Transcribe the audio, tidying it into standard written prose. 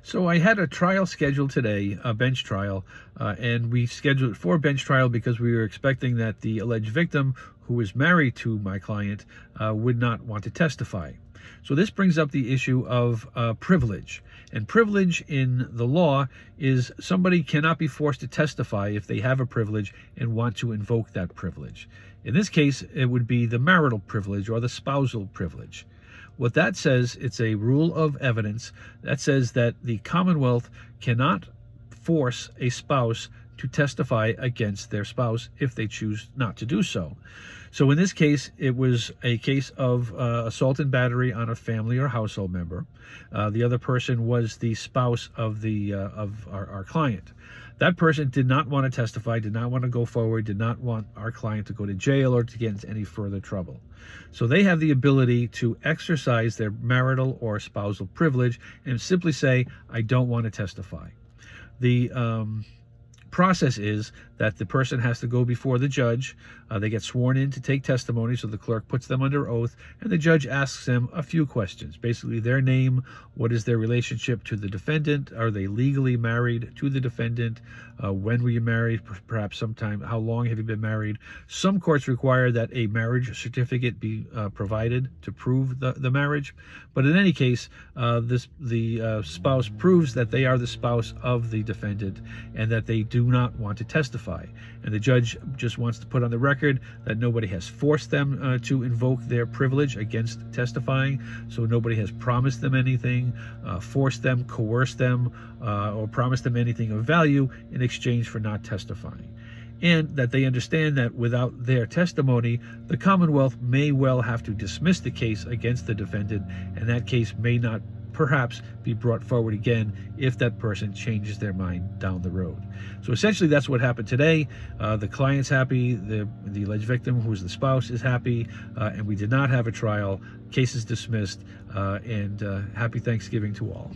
So I had a trial scheduled today, a bench trial, and we scheduled it for bench trial because we were expecting that the alleged victim, who was married to my client, would not want to testify. So this brings up the issue of privilege. And privilege in the law is somebody cannot be forced to testify if they have a privilege and want to invoke that privilege. In this case, it would be the marital privilege or the spousal privilege. What that says, it's a rule of evidence that says that the Commonwealth cannot force a spouse to testify against their spouse if they choose not to do so. So in this case, it was a case of assault and battery on a family or household member. The other person was the spouse of our client. That person did not want to testify, did not want to go forward, did not want our client to go to jail or to get into any further trouble. So they have the ability to exercise their marital or spousal privilege and simply say, I don't want to testify. The process is that the person has to go before the judge. They get sworn in to take testimony, so the clerk puts them under oath, and the judge asks them a few questions. Basically, their name, what is their relationship to the defendant, are they legally married to the defendant, when were you married, perhaps sometime, how long have you been married. Some courts require that a marriage certificate be provided to prove the marriage, but in any case, the spouse proves that they are the spouse of the defendant and that they do not want to testify. And the judge just wants to put on the record that nobody has forced them to invoke their privilege against testifying. So nobody has promised them anything, forced them, coerced them, or promised them anything of value in exchange for not testifying. And that they understand that without their testimony, the Commonwealth may well have to dismiss the case against the defendant, and that case may not perhaps be brought forward again if that person changes their mind down the road. So essentially that's what happened today. The client's happy, the alleged victim, who is the spouse, is happy, and we did not have a trial. Case is dismissed, and happy Thanksgiving to all.